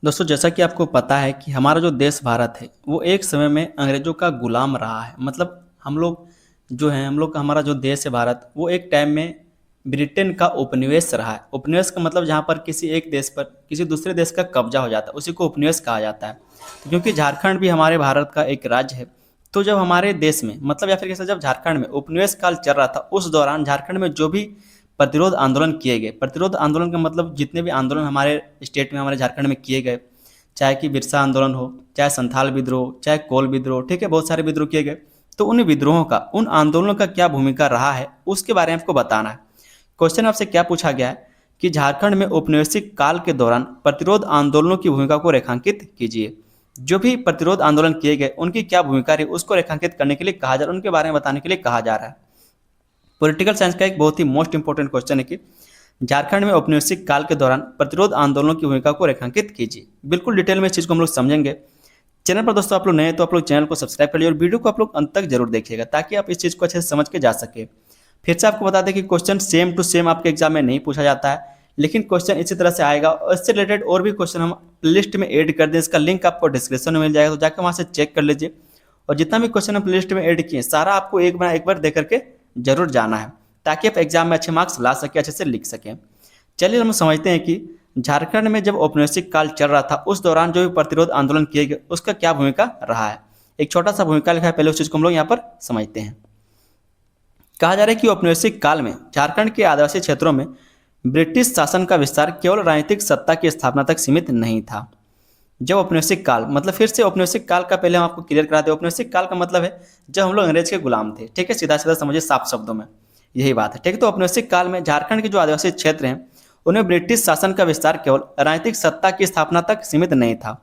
दोस्तों जैसा कि आपको पता है कि हमारा जो देश भारत है वो एक समय में अंग्रेज़ों का गुलाम रहा है। मतलब हम लोग जो हैं हम लोग का हमारा जो देश है भारत वो एक टाइम में ब्रिटेन का उपनिवेश रहा है। उपनिवेश का मतलब जहाँ पर किसी एक देश पर किसी दूसरे देश का कब्जा हो जाता है उसी को उपनिवेश कहा जाता है। तो क्योंकि झारखंड भी हमारे भारत का एक राज्य है, तो जब हमारे देश में मतलब या फिर कैसे जब झारखंड में उपनिवेश काल चल रहा था उस दौरान झारखंड में जो भी प्रतिरोध आंदोलन किए गए, प्रतिरोध आंदोलन का मतलब जितने भी आंदोलन हमारे स्टेट में हमारे झारखंड में किए गए, चाहे कि बिरसा आंदोलन हो, चाहे संथाल विद्रोह, चाहे कोल विद्रोह, ठीक है, बहुत सारे विद्रोह किए गए। तो उन विद्रोहों का, उन आंदोलनों का क्या भूमिका रहा है उसके बारे में आपको बताना है। क्वेश्चन आपसे क्या पूछा गया है कि झारखंड में औपनिवेशिक काल के दौरान प्रतिरोध आंदोलनों की भूमिका को रेखांकित कीजिए। जो भी प्रतिरोध आंदोलन किए गए उनकी क्या भूमिका रही उसको रेखांकित करने के लिए कहा जा रहा है, उनके बारे में बताने के लिए कहा जा रहा है। पॉलिटिकल साइंस का एक बहुत ही मोस्ट इंपॉर्टेंट क्वेश्चन है कि झारखंड में औपनिवेशिक काल के दौरान प्रतिरोध आंदोलनों की भूमिका को रेखांकित कीजिए। बिल्कुल डिटेल में इस चीज़ को हम लोग समझेंगे। चैनल पर दोस्तों आप लोग नए हैं तो आप लोग चैनल को सब्सक्राइब कर लीजिए और वीडियो को आप लोग अंत तक जरूर देखिएगा ताकि आप इस चीज़ को अच्छे से समझ के जा सके। फिर से आपको बता दें कि क्वेश्चन सेम टू सेम आपके एग्जाम में नहीं पूछा जाता है, लेकिन क्वेश्चन इसी तरह से आएगा और इससे रिलेटेड और भी क्वेश्चन हम लिस्ट में ऐड कर दें। इसका लिंक आपको डिस्क्रिप्शन में मिल जाएगा, तो जाकर वहाँ से चेक कर लीजिए। और जितना भी क्वेश्चन हम लिस्ट में ऐड किए सारा आपको एक बार देख करके जरूर जाना है ताकि आप एग्जाम में अच्छे मार्क्स ला सकें, अच्छे से लिख सकें। चलिए हम समझते हैं कि झारखंड में जब औपनिवेशिक काल चल रहा था उस दौरान जो भी प्रतिरोध आंदोलन किए गए उसका क्या भूमिका रहा है। एक छोटा सा भूमिका लिखा है, पहले उस चीज़ को हम लोग यहाँ पर समझते हैं। कहा जा रहा है कि औपनिवेशिक काल में झारखंड के आदिवासी क्षेत्रों में ब्रिटिश शासन का विस्तार केवल राजनीतिक सत्ता की स्थापना तक सीमित नहीं था। जब औपनिवेशिक काल मतलब फिर से औपनिवेशिक काल का पहले हम आपको क्लियर करा दें। औपनिवेशिक काल का मतलब है जब हम लोग अंग्रेज के गुलाम थे, ठीक है, सीधा सीधा समझिए, साफ शब्दों में यही बात है, ठीक है। तो औपनिवेशिक काल में झारखंड के जो आदिवासी क्षेत्र हैं उन्हें ब्रिटिश शासन का विस्तार केवल राजनीतिक सत्ता की स्थापना तक सीमित नहीं था।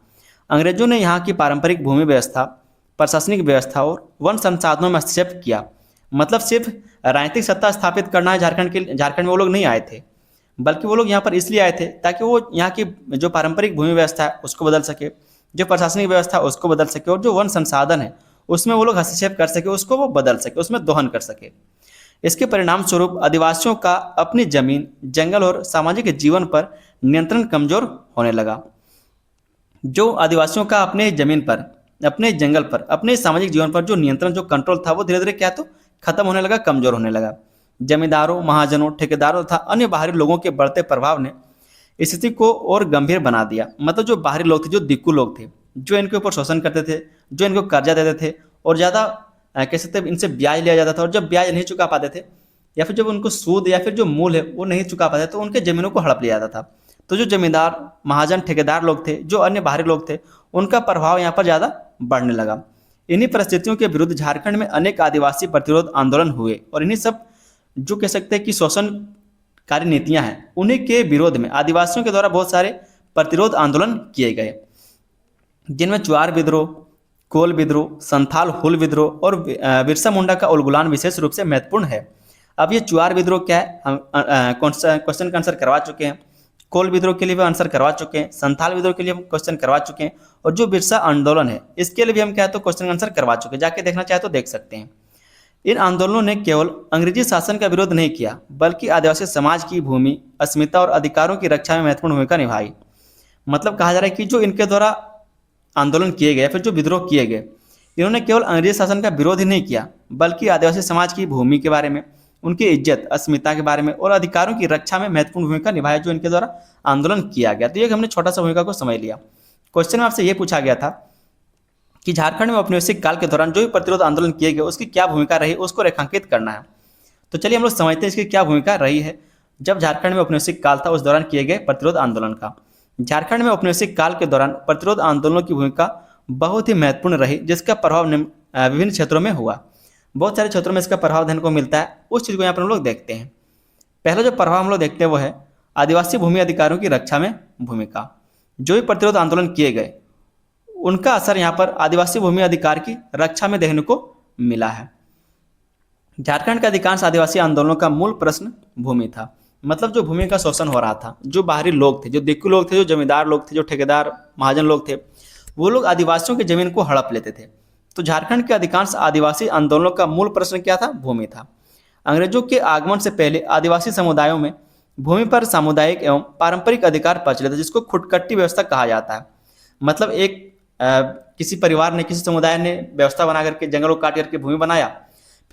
अंग्रेजों ने यहाँ की पारंपरिक भूमि व्यवस्था, प्रशासनिक व्यवस्था और वन संसाधनों में हस्तक्षेप किया। मतलब सिर्फ राजनीतिक सत्ता स्थापित करना है झारखंड में वो लोग नहीं आए थे, बल्कि वो लोग यहाँ पर इसलिए आए थे ताकि वो यहाँ की जो पारंपरिक भूमि व्यवस्था है उसको बदल सके, जो प्रशासनिक व्यवस्था है उसको बदल सके, और जो वन संसाधन है उसमें वो लोग हस्तक्षेप कर सके, उसको वो बदल सके, उसमें दोहन कर सके। इसके परिणाम स्वरूप आदिवासियों का अपनी जमीन, जंगल और सामाजिक जीवन पर नियंत्रण कमजोर होने लगा। जो आदिवासियों का अपने जमीन पर, अपने जंगल पर, अपने सामाजिक जीवन पर जो नियंत्रण, जो कंट्रोल था वो धीरे धीरे क्या तो खत्म होने लगा, कमजोर होने लगा। जमींदारों, महाजनों, ठेकेदारों तथा अन्य बाहरी लोगों के बढ़ते प्रभाव ने स्थिति को और गंभीर बना दिया। मतलब जो बाहरी लोग थे, जो दिक्कू लोग थे, जो इनके ऊपर शोषण करते थे, जो इनको कर्जा देते थे और ज़्यादा कह सकते हैं इनसे ब्याज लिया जाता था, और जब ब्याज नहीं चुका पाते थे या फिर जब उनको सूद या फिर जो मूल है वो नहीं चुका पाते तो उनके ज़मीनों को हड़प लिया जाता था। तो जो जमींदार, महाजन, ठेकेदार लोग थे, जो अन्य बाहरी लोग थे, उनका प्रभाव यहाँ पर ज़्यादा बढ़ने लगा। इन्हीं परिस्थितियों के विरुद्ध झारखंड में अनेक आदिवासी प्रतिरोध आंदोलन हुए और इन्हीं सब जो कह सकते हैं कि शोषणकारी नीतियां हैं उन्हीं के विरोध में आदिवासियों के द्वारा बहुत सारे प्रतिरोध आंदोलन किए गए, जिनमें चुआर विद्रोह, कोल विद्रोह, संथाल हुल विद्रोह और बिरसा मुंडा का उलगुलान विशेष रूप से महत्वपूर्ण है। अब ये चुआर विद्रोह क्या है, हम क्वेश्चन का आंसर करवा चुके हैं। कोल विद्रोह के लिए भी आंसर करवा चुके हैं, संथाल विद्रोह के लिए हम क्वेश्चन करवा चुके हैं, और जो बिरसा आंदोलन है इसके लिए भी हम क्या तो क्वेश्चन आंसर करवा चुके हैं, जाके देखना चाहे तो देख सकते हैं। इन आंदोलनों ने केवल अंग्रेजी शासन का विरोध नहीं किया बल्कि आदिवासी समाज की भूमि, अस्मिता और अधिकारों की रक्षा में महत्वपूर्ण भूमिका निभाई। मतलब कहा जा रहा है कि जो इनके द्वारा आंदोलन किए गए, फिर जो विद्रोह किए गए, इन्होंने केवल अंग्रेजी शासन का विरोध ही नहीं किया बल्कि आदिवासी समाज की भूमि के बारे में, उनकी इज्जत, अस्मिता के बारे में और अधिकारों की रक्षा में महत्वपूर्ण भूमिका निभाई, जो इनके द्वारा आंदोलन किया गया। तो ये हमने छोटा सा भूमिका को समझ लिया। क्वेश्चन में आपसे ये पूछा गया था कि झारखंड में औपनिवेशिक काल के दौरान जो भी प्रतिरोध आंदोलन किए गए उसकी क्या भूमिका रही उसको रेखांकित करना है। तो चलिए हम लोग समझते हैं इसकी क्या भूमिका रही है जब झारखंड में औपनिवेशिक काल था उस दौरान किए गए प्रतिरोध आंदोलन का। झारखंड में औपनिवेशिक काल के दौरान प्रतिरोध आंदोलनों की भूमिका बहुत ही महत्वपूर्ण रही, जिसका प्रभाव विभिन्न क्षेत्रों में हुआ। बहुत सारे क्षेत्रों में इसका प्रभाव देखने को मिलता है, उस चीज़ को यहाँ पर हम लोग देखते हैं। पहला जो प्रभाव हम लोग देखते हैं वो है आदिवासी भूमि अधिकारों की रक्षा में भूमिका। जो भी प्रतिरोध आंदोलन किए गए उनका असर यहाँ पर आदिवासी भूमि अधिकार की रक्षा में देखने को मिला है। झारखंड के अधिकांश आदिवासी आंदोलनों का मूल प्रश्न भूमि था। मतलब जो भूमि का शोषण हो रहा था, जो बाहरी लोग थे, जो दिक्कू लोग थे, जो जमींदार लोग थे, जो ठेकेदार, महाजन लोग थे, वो लोग आदिवासियों की जमीन को हड़प लेते थे। तो झारखंड के अधिकांश आदिवासी आंदोलनों का मूल प्रश्न क्या था, भूमि था। अंग्रेजों के आगमन से पहले आदिवासी समुदायों में भूमि पर सामुदायिक एवं पारंपरिक अधिकार प्रचलित है, जिसको खुटकट्टी व्यवस्था कहा जाता है। मतलब एक किसी परिवार ने, किसी समुदाय ने व्यवस्था बना करके जंगलों को काट करके भूमि बनाया,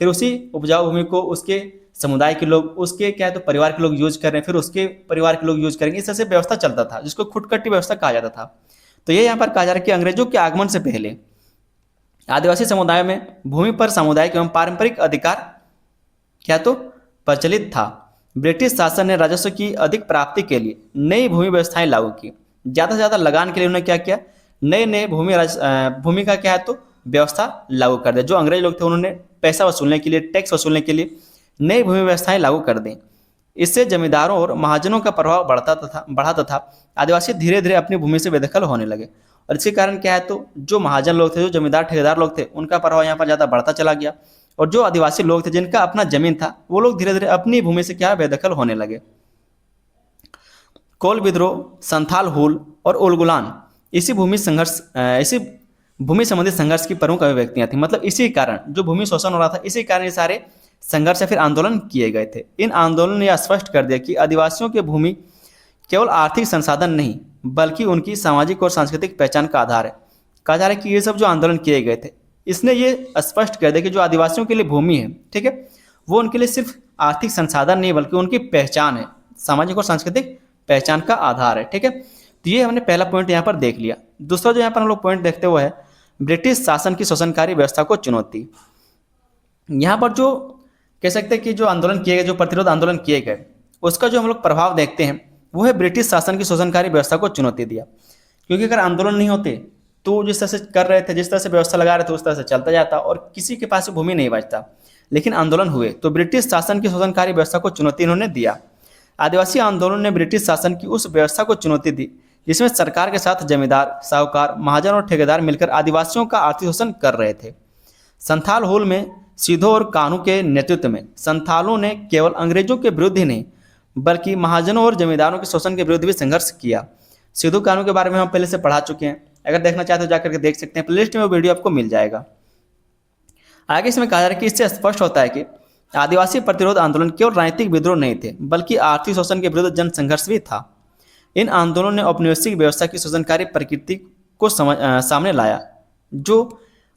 फिर उसी उपजाऊ भूमि को उसके समुदाय के लोग, उसके क्या है तो परिवार के लोग यूज कर रहे हैं, फिर उसके परिवार के लोग यूज करेंगे, इस तरह से व्यवस्था चलता था, जिसको खुटकट्टी व्यवस्था कहा जाता था। तो ये यहाँ पर कहा जा रहा है कि अंग्रेजों के आगमन से पहले आदिवासी समुदाय में भूमि पर सामुदायिक एवं पारंपरिक अधिकार क्या तो प्रचलित था। ब्रिटिश शासन ने राजस्व की अधिक प्राप्ति के लिए नई भूमि व्यवस्थाएं लागू की। ज़्यादा से ज़्यादा लगान के लिए उन्होंने क्या किया, नए नए भूमि का क्या है तो व्यवस्था लागू कर दिया। जो अंग्रेज लोग थे उन्होंने पैसा वसूलने के लिए, टैक्स वसूलने के लिए नई भूमि व्यवस्थाएं लागू कर दी। इससे जमींदारों और महाजनों का प्रभाव बढ़ा तथा आदिवासी धीरे धीरे अपनी भूमि से बेदखल होने लगे। और इसके कारण क्या है तो जो महाजन लोग थे, जो जमींदार ठेकेदार लोग थे, उनका प्रभाव यहाँ पर ज़्यादा बढ़ता चला गया। और जो आदिवासी लोग थे जिनका अपना जमीन था, वो लोग धीरे धीरे अपनी भूमि से क्या बेदखल होने लगे। कोल विद्रोह, संथाल हुल और उलगुलान इसी भूमि संबंधित संघर्ष की प्रमुख अभिव्यक्तियां थी। मतलब इसी कारण जो भूमि शोषण हो रहा था, इसी कारण ये सारे संघर्ष या फिर आंदोलन किए गए थे। इन आंदोलन ने यह स्पष्ट कर दिया कि आदिवासियों की भूमि केवल आर्थिक संसाधन नहीं, बल्कि उनकी सामाजिक और सांस्कृतिक पहचान का आधार है। कहा जा रहा है कि ये सब जो आंदोलन किए गए थे, इसने ये स्पष्ट कर दिया कि जो आदिवासियों के लिए भूमि है, ठीक है, वो उनके लिए सिर्फ आर्थिक संसाधन नहीं बल्कि उनकी पहचान है, सामाजिक और सांस्कृतिक पहचान का आधार है। ठीक है, तो ये हमने पहला पॉइंट यहाँ पर देख लिया। दूसरा जो यहाँ पर हम लोग पॉइंट देखते हुए है ब्रिटिश शासन की शोषणकारी व्यवस्था को चुनौती। यहाँ पर जो कह सकते हैं कि जो आंदोलन किए गए, जो प्रतिरोध आंदोलन किए गए, उसका जो हम लोग प्रभाव देखते हैं वो है ब्रिटिश शासन की शोषणकारी व्यवस्था को चुनौती दिया। क्योंकि अगर आंदोलन नहीं होते तो जिस तरह से कर रहे थे, जिस तरह से व्यवस्था लगा रहे थे, उस तरह से चलता जाता और किसी के पास भूमि नहीं बचता। लेकिन आंदोलन हुए तो ब्रिटिश शासन की शोषणकारी व्यवस्था को चुनौती इन्होंने दिया। आदिवासी आंदोलन ने ब्रिटिश शासन की उस व्यवस्था को चुनौती दी जिसमें सरकार के साथ जमींदार, साहूकार, महाजन और ठेकेदार मिलकर आदिवासियों का आर्थिक शोषण कर रहे थे। संथाल हुल में सिधो और कानू के नेतृत्व में संथालों ने केवल अंग्रेजों के विरुद्ध ही नहीं बल्कि महाजनों और जमींदारों के शोषण के विरुद्ध भी संघर्ष किया। सिधो कानू के बारे में हम पहले से पढ़ा चुके हैं, अगर देखना चाहते हो जाकर के देख सकते हैं, प्लेलिस्ट में वो वीडियो आपको मिल जाएगा। आगे इसमें कहा जा रहा है कि इससे स्पष्ट होता है कि आदिवासी प्रतिरोध आंदोलन केवल राजनीतिक विद्रोह नहीं थे बल्कि आर्थिक शोषण के विरुद्ध जन संघर्ष भी था। इन आंदोलनों ने औपनिवेशिक व्यवस्था की शोषणकारी प्रकृति को सामने लाया। जो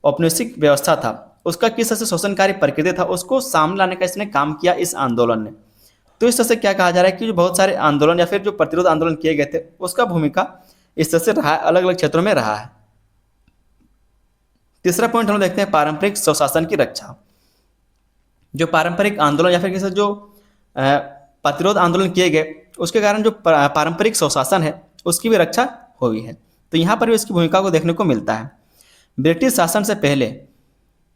औपनिवेशिक व्यवस्था था उसका किस तरह से शोषणकारी प्रकृति था, उसको सामने लाने का इसने काम किया इस आंदोलन ने। तो इस तरह से क्या कहा जा रहा है कि जो बहुत सारे आंदोलन या फिर जो प्रतिरोध आंदोलन किए गए थे उसका भूमिका इस तरह से रहा है, अलग अलग क्षेत्रों में रहा है। तीसरा पॉइंट हम देखते हैं पारंपरिक स्वशासन की रक्षा। जो पारंपरिक आंदोलन या फिर किसी जो प्रतिरोध आंदोलन किए गए उसके कारण जो पारंपरिक स्वशासन है उसकी भी रक्षा हुई है। तो यहाँ पर भी इसकी भूमिका को देखने को मिलता है। ब्रिटिश शासन से पहले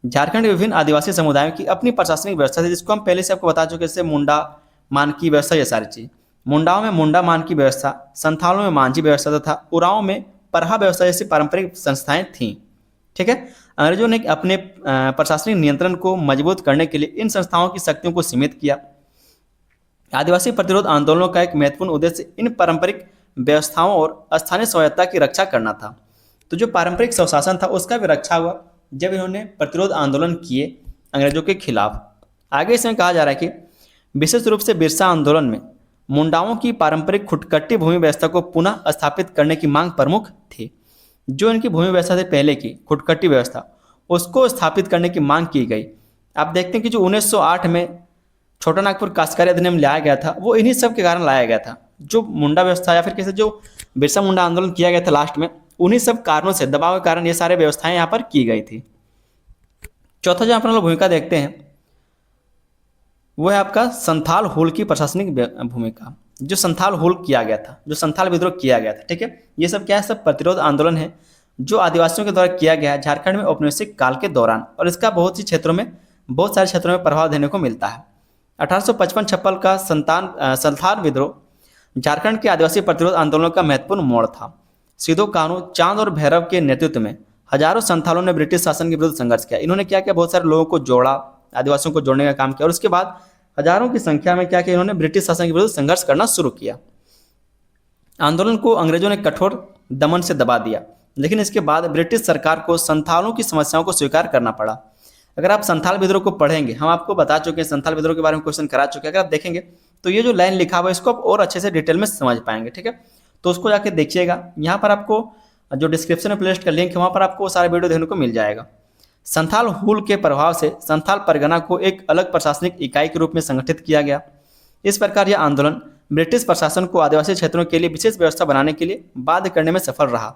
झारखंड के विभिन्न आदिवासी समुदायों की अपनी प्रशासनिक व्यवस्था थी, जिसको हम पहले से आपको बता चुके, जैसे मुंडा मान की व्यवस्था, ये सारी चीज। मुंडाओं में मुंडा मान की व्यवस्था, संथालों में मांझी व्यवस्था तथा उराओं में परहा व्यवस्था जैसी पारंपरिक संस्थाएं थीं। ठीक है, अंग्रेजों ने अपने प्रशासनिक नियंत्रण को मजबूत करने के लिए इन संस्थाओं की शक्तियों को सीमित किया। आदिवासी प्रतिरोध आंदोलनों का एक महत्वपूर्ण उद्देश्य इन पारंपरिक व्यवस्थाओं और स्थानीय स्वायत्तता की रक्षा करना था। तो जो पारंपरिक स्वशासन था उसका भी रक्षा हुआ जब इन्होंने प्रतिरोध आंदोलन किए अंग्रेजों के खिलाफ। आगे इसमें कहा जा रहा है कि विशेष रूप से बिरसा आंदोलन में मुंडाओं की पारंपरिक खुटकट्टी भूमि व्यवस्था को पुनः स्थापित करने की मांग प्रमुख थी। जो इनकी भूमि व्यवस्था से पहले की खुटकट्टी व्यवस्था उसको स्थापित करने की मांग की गई। आप देखते हैं कि जो 1908 में छोटा नागपुर काश्तकारी अधिनियम लाया गया था वो इन्हीं सब के कारण लाया गया था। जो मुंडा व्यवस्था या फिर कैसे जो बिरसा मुंडा आंदोलन किया गया था लास्ट में, उन्हीं सब कारणों से, दबाव के कारण ये सारे व्यवस्थाएं यहाँ पर की गई थी। चौथा जो यहाँ पर हम लोग भूमिका देखते हैं वो है आपका संथाल हुल की प्रशासनिक भूमिका। जो संथाल हुल किया गया था, जो संथाल विद्रोह किया गया था, ठीक है, ये सब क्या है, सब प्रतिरोध आंदोलन है जो आदिवासियों के द्वारा किया गया है झारखंड में औपनिवेशिक काल के दौरान, और इसका बहुत सारे क्षेत्रों में प्रभाव देने को मिलता है। 1855-56 का संथाल विद्रोह झारखंड के आदिवासी प्रतिरोध आंदोलनों का महत्वपूर्ण मोड़ था। सिधो कानू, चांद और भैरव के नेतृत्व में हजारों संथालों ने ब्रिटिश शासन के विरुद्ध संघर्ष किया। इन्होंने क्या किया, बहुत सारे लोगों को जोड़ा, आदिवासियों को जोड़ने का काम किया, और उसके बाद हजारों की संख्या में क्या किया, इन्होंने ब्रिटिश शासन के विरुद्ध संघर्ष करना शुरू किया। आंदोलन को अंग्रेजों ने कठोर दमन से दबा दिया, लेकिन इसके बाद ब्रिटिश सरकार को संथालों की समस्याओं को स्वीकार करना पड़ा। अगर आप संथाल विद्रोह को पढ़ेंगे, हम आपको बता चुके हैं, संथाल विद्रोह के बारे में क्वेश्चन करा चुके हैं, अगर आप देखेंगे तो ये जो लाइन लिखा हुआ है इसको आप और अच्छे से डिटेल में समझ पाएंगे, ठीक है। तो उसको जाके देखिएगा, यहाँ पर आपको जो डिस्क्रिप्शन में प्लेलिस्ट का लिंक है वहाँ पर आपको सारा वीडियो देखने को मिल जाएगा। संथाल हुल के प्रभाव से संथाल परगना को एक अलग प्रशासनिक इकाई के रूप में संगठित किया गया। इस प्रकार यह आंदोलन ब्रिटिश प्रशासन को आदिवासी क्षेत्रों के लिए विशेष व्यवस्था बनाने के लिए बाध्य करने में सफल रहा।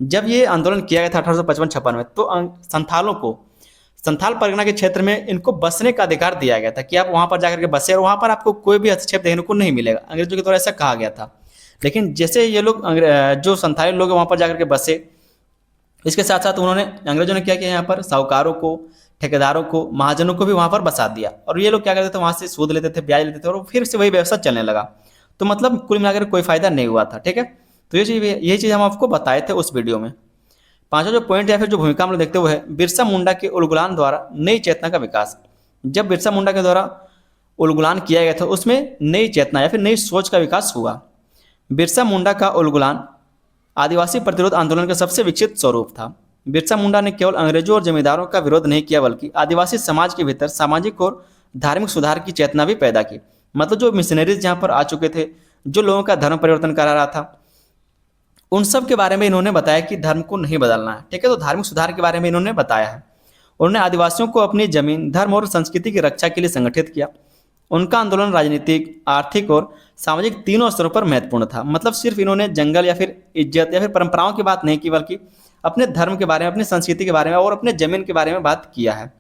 जब ये आंदोलन किया गया था 1855-56 में, तो संथालों को संथाल परगना के क्षेत्र में इनको बसने का अधिकार दिया गया था कि आप वहाँ पर जाकर के बसे और वहाँ पर आपको कोई भी हस्तक्षेप देखने को नहीं मिलेगा। अंग्रेजों के द्वारा ऐसा कहा गया था। लेकिन जैसे ये लोग जो संथाली लोग वहाँ पर जाकर के बसे, इसके साथ साथ उन्होंने अंग्रेजों ने क्या किया, यहाँ पर साहूकारों को, ठेकेदारों को, महाजनों को भी वहाँ पर बसा दिया और ये लोग क्या करते थे, वहाँ से सूद लेते थे, ब्याज लेते थे और फिर से वही व्यवस्था चलने लगा। तो मतलब कुल मिलाकर कोई फायदा नहीं हुआ था, ठीक है। तो ये चीज़ हम आपको बताए थे उस वीडियो में। पांचवा जो पॉइंट या फिर जो भूमिका हम लोग देखते हुए है बिरसा मुंडा के उलगुलान द्वारा नई चेतना का विकास। जब बिरसा मुंडा के द्वारा उलगुलान किया गया था उसमें नई चेतना या फिर नई सोच का विकास हुआ। बिरसा मुंडा का उलगुलान आदिवासी प्रतिरोध आंदोलन का सबसे विकसित स्वरूप था। बिरसा मुंडा ने केवल अंग्रेजों और जमींदारों का विरोध नहीं किया बल्कि आदिवासी समाज के भीतर सामाजिक और धार्मिक सुधार की चेतना भी पैदा की। मतलब जो मिशनरीज जहाँ पर आ चुके थे, जो लोगों का धर्म परिवर्तन करा रहा था, उन सब के बारे में इन्होंने बताया कि धर्म को नहीं बदलना है, ठीक है। तो धार्मिक सुधार के बारे में इन्होंने बताया है। उन्होंने आदिवासियों को अपनी जमीन, धर्म और संस्कृति की रक्षा के लिए संगठित किया। उनका आंदोलन राजनीतिक, आर्थिक और सामाजिक तीनों स्तरों पर महत्वपूर्ण था। मतलब सिर्फ इन्होंने जंगल या फिर इज्जत या फिर परंपराओं की बात नहीं की बल्कि अपने धर्म के बारे में, अपनी संस्कृति के बारे में और अपने जमीन के बारे में बात किया है।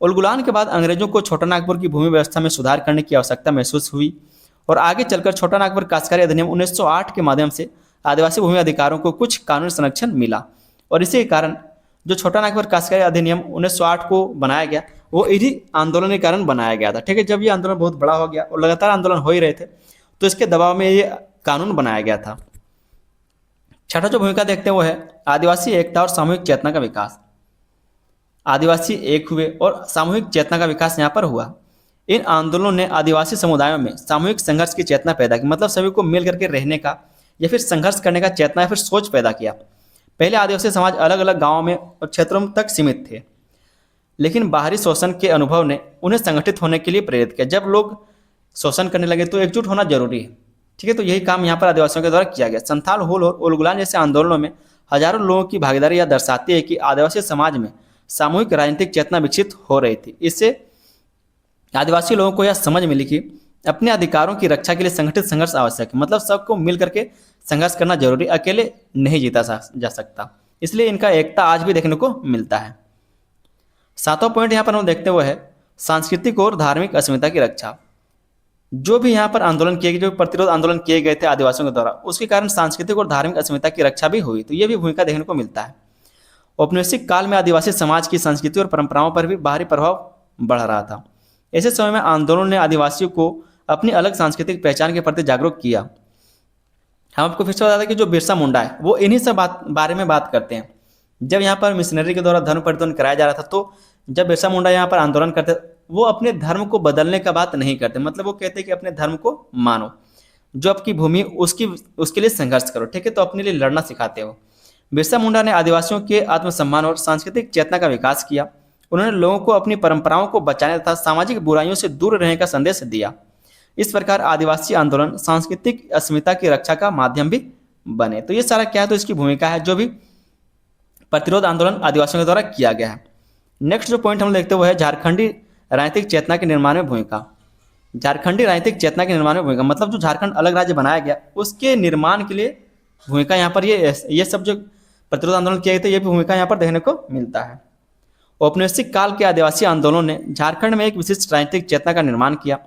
उलगुलान के बाद अंग्रेजों को छोटा नागपुर की भूमि व्यवस्था में सुधार करने की आवश्यकता महसूस हुई और आगे चलकर छोटा नागपुर काश्तकारी अधिनियम 1908 के माध्यम से आदिवासी भूमि अधिकारों को कुछ कानूनी संरक्षण मिला। और इसी के कारण जो छोटा नागपुर काश्तकारी अधिनियम 1908 को बनाया गया वो इन्हीं आंदोलन के कारण बनाया गया था, ठीक है। जब ये आंदोलन बहुत बड़ा हो गया और लगातार आंदोलन हो ही रहे थे तो इसके दबाव में ये कानून बनाया गया था। छठा जो भूमिका देखते हैं वो है आदिवासी एकता और सामूहिक चेतना का विकास। आदिवासी एक हुए और सामूहिक चेतना का विकास यहाँ पर हुआ। इन आंदोलनों ने आदिवासी समुदायों में सामूहिक संघर्ष की चेतना पैदा की। मतलब सभी को मिल करके रहने का या फिर संघर्ष करने का चेतना या फिर सोच पैदा किया। पहले आदिवासी समाज अलग अलग गांवों में और क्षेत्रों तक सीमित थे, लेकिन बाहरी शोषण के अनुभव ने उन्हें संगठित होने के लिए प्रेरित किया। जब लोग शोषण करने लगे तो एकजुट होना जरूरी है, ठीक है। तो यही काम यहाँ पर आदिवासियों के द्वारा किया गया। संथाल, हुल और उलगुलान जैसे आंदोलनों में हजारों लोगों की भागीदारी यह दर्शाती है कि आदिवासी समाज में सामूहिक राजनीतिक चेतना विकसित हो रही थी। इससे आदिवासी लोगों को यह समझ मिली कि अपने अधिकारों की रक्षा के लिए संगठित संघर्ष आवश्यक है। मतलब सबको मिल करके संघर्ष करना जरूरी, अकेले नहीं जीता जा सकता। इसलिए इनका एकता आज भी देखने को मिलता है। सातवां पॉइंट यहाँ पर हम देखते हुए है सांस्कृतिक और धार्मिक अस्मिता की रक्षा। जो भी यहाँ पर आंदोलन किए गए, जो प्रतिरोध आंदोलन किए गए थे आदिवासियों के द्वारा, उसके कारण सांस्कृतिक और धार्मिक अस्मिता की रक्षा भी हुई। तो ये भी भूमिका देखने को मिलता है। औपनिवेशिक काल में आदिवासी समाज की संस्कृति और परंपराओं पर भी बाहरी प्रभाव बढ़ रहा था। ऐसे समय में आंदोलन ने आदिवासियों को अपनी अलग सांस्कृतिक पहचान के प्रति जागरूक किया। हम आपको फिर से बता दें कि जो बिरसा मुंडा है वो इन्हीं सब बारे में बात करते हैं। जब यहाँ पर मिशनरी के द्वारा धर्म परिवर्तन कराया जा रहा था, तो जब बिरसा मुंडा यहाँ पर आंदोलन करते, वो अपने धर्म को बदलने का बात नहीं करते। मतलब वो कहते हैं कि अपने धर्म को मानो, जो आपकी भूमि उसके लिए संघर्ष करो, ठीक है। तो अपने लिए लड़ना सिखाते हो। बिरसा मुंडा ने आदिवासियों के आत्मसम्मान और सांस्कृतिक चेतना का विकास किया। उन्होंने लोगों को अपनी परंपराओं को बचाने तथा सामाजिक बुराइयों से दूर रहने का संदेश दिया। इस प्रकार आदिवासी आंदोलन सांस्कृतिक अस्मिता की रक्षा का माध्यम भी बने। तो ये सारा क्या है, तो इसकी भूमिका है जो भी प्रतिरोध आंदोलन आदिवासियों के द्वारा किया गया है। नेक्स्ट जो पॉइंट हम देखते हुए है झारखंडी राजनीतिक चेतना के निर्माण में भूमिका। झारखंडी राजनीतिक चेतना के निर्माण में भूमिका मतलब जो झारखंड अलग राज्य बनाया गया उसके निर्माण के लिए भूमिका यहाँ पर ये सब जो प्रतिरोध आंदोलन किए गए थे ये भी भूमिका यहाँ पर देखने को मिलता है। औपनिवेशिक काल के आदिवासी आंदोलनों ने झारखंड में एक विशिष्ट राजनीतिक चेतना का निर्माण किया।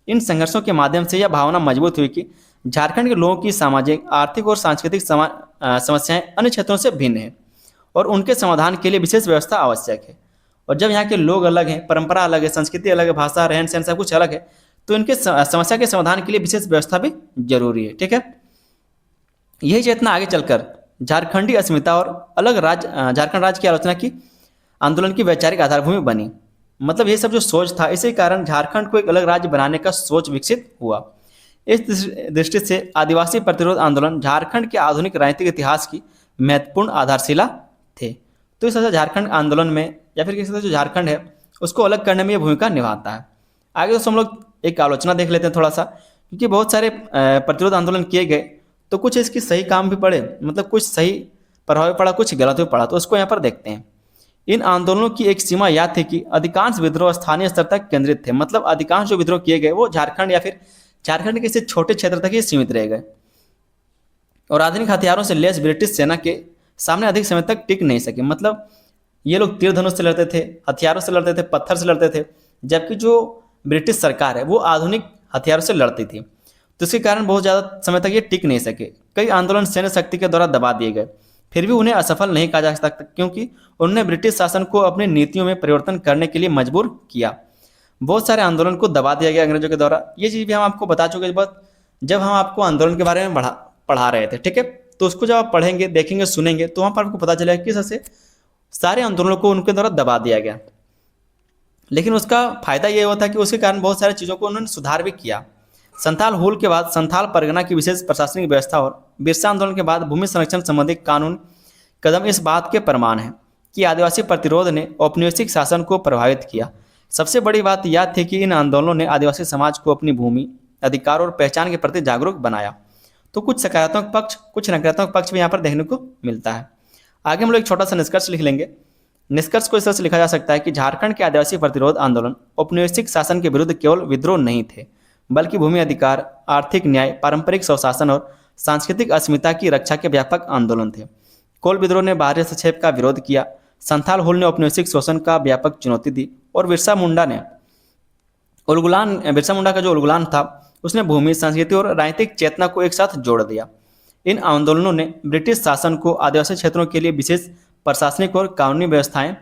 इन संघर्षों के माध्यम से यह भावना मजबूत हुई कि झारखंड के लोगों की सामाजिक, आर्थिक और सांस्कृतिक समस्याएं अन्य क्षेत्रों से भिन्न हैं और उनके समाधान के लिए विशेष व्यवस्था आवश्यक है। और जब यहाँ के लोग अलग हैं, परंपरा अलग है, संस्कृति अलग है, भाषा, रहन सहन सब कुछ अलग है, तो इनके समस्या के समाधान के लिए विशेष व्यवस्था भी जरूरी है, ठीक है। यही चेतना आगे चलकर झारखंडी अस्मिता और अलग राज्य झारखंड राज्य की आलोचना की आंदोलन की वैचारिक आधारभूमि बनी। मतलब ये सब जो सोच था, इसी कारण झारखंड को एक अलग राज्य बनाने का सोच विकसित हुआ। इस दृष्टि से आदिवासी प्रतिरोध आंदोलन झारखंड के आधुनिक राजनीतिक इतिहास की महत्वपूर्ण आधारशिला थे। तो इस वजह से झारखंड आंदोलन में या फिर किसी तरह जो झारखंड है उसको अलग करने में यह भूमिका निभाता है। आगे दोस्तों हम लोग एक आलोचना देख लेते हैं थोड़ा सा, क्योंकि बहुत सारे प्रतिरोध आंदोलन किए गए, तो कुछ इसकी सही काम भी पड़े, मतलब कुछ सही प्रभाव भी पड़ा, कुछ गलत भी पड़ा। तो उसको यहाँ पर देखते हैं। इन आंदोलनों की एक सीमा यह थी कि अधिकांश विद्रोह स्थानीय स्तर तक केंद्रित थे, मतलब अधिकांश जो विद्रोह किए गए वो झारखंड या फिर झारखंड के किसी छोटे क्षेत्र तक ही सीमित रह गए, और आधुनिक हथियारों से लैस ब्रिटिश सेना के सामने अधिक समय तक टिक नहीं सके। मतलब ये लोग तीर धनुष से लड़ते थे, हथियारों से लड़ते थे, पत्थर से लड़ते थे, जबकि जो ब्रिटिश सरकार है वो आधुनिक हथियारों से लड़ती थी। तो इसके कारण बहुत ज़्यादा समय तक ये टिक नहीं सके। कई आंदोलन सैन्य शक्ति के द्वारा दबा दिए गए, फिर भी उन्हें असफल नहीं कहा जा सकता, क्योंकि उन्होंने ब्रिटिश शासन को अपनी नीतियों में परिवर्तन करने के लिए मजबूर किया। बहुत सारे आंदोलन को दबा दिया गया अंग्रेजों के द्वारा। ये चीज़ भी हम आपको बता चुके हैं जब हम आपको आंदोलन के बारे में पढ़ा रहे थे, ठीक है। तो उसको जब आप पढ़ेंगे, देखेंगे, सुनेंगे, तो वहाँ पर आपको पता चलेगा किस तरह से सारे आंदोलनों को उनके द्वारा दबा दिया गया। लेकिन उसका फायदा ये हुआ था कि उसके कारण बहुत सारी चीज़ों को उन्होंने सुधार भी किया। संथाल हुल के बाद संथाल परगना की विशेष प्रशासनिक व्यवस्था और बिरसा आंदोलन के बाद भूमि संरक्षण संबंधी कानून कदम इस बात के प्रमाण है कि आदिवासी प्रतिरोध ने औपनिवेशिक शासन को प्रभावित किया। सबसे बड़ी बात यह थी कि इन आंदोलनों ने आदिवासी समाज को अपनी भूमि, अधिकार और पहचान के प्रति जागरूक बनाया। तो कुछ सकारात्मक पक्ष, कुछ नकारात्मक पक्ष भी यहाँ पर देखने को मिलता है। आगे हम लोग एक छोटा सा निष्कर्ष लिख लेंगे। निष्कर्ष को इस तरह से लिखा जा सकता है कि झारखंड के आदिवासी प्रतिरोध आंदोलन औपनिवेशिक शासन के विरुद्ध केवल विद्रोह नहीं थे, बल्कि भूमि अधिकार, आर्थिक न्याय, पारंपरिक स्वशासन और सांस्कृतिक अस्मिता की रक्षा के व्यापक आंदोलन थे। कोल विद्रोह ने बाहरी हस्तक्षेप का विरोध किया, संथाल हुल ने औपनिवेशिक शोषण का व्यापक चुनौती दी, और बिरसा मुंडा का जो उलगुलान था उसने भूमि, संस्कृति और राजनीतिक चेतना को एक साथ जोड़ दिया। इन आंदोलनों ने ब्रिटिश शासन को आदिवासी क्षेत्रों के लिए विशेष प्रशासनिक और कानूनी व्यवस्थाएं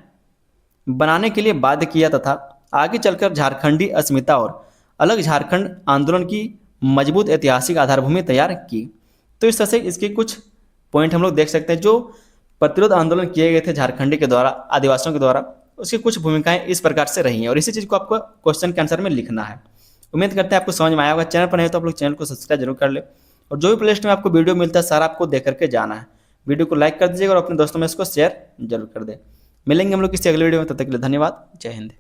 बनाने के लिए बाध्य किया तथा आगे चलकर झारखंडी अस्मिता और अलग झारखंड आंदोलन की मजबूत ऐतिहासिक आधारभूमि तैयार की। तो इस तरह से इसके कुछ पॉइंट हम लोग देख सकते हैं। जो प्रतिरोध आंदोलन किए गए थे झारखंडी के द्वारा, आदिवासियों के द्वारा, उसकी कुछ भूमिकाएं इस प्रकार से रही हैं, और इसी चीज़ को आपको क्वेश्चन के आंसर में लिखना है। उम्मीद करते हैं आपको समझ में आया होगा। चैनल पर नहीं तो आप लोग चैनल को सब्सक्राइब जरूर कर ले, और जो भी प्लेलिस्ट में आपको वीडियो मिलता है सारा आपको देख करके जाना है। वीडियो को लाइक कर दीजिएगा और अपने दोस्तों में इसको शेयर जरूर कर दें। मिलेंगे हम लोग किसी अगले वीडियो में, तब तक के लिए धन्यवाद। जय हिंद।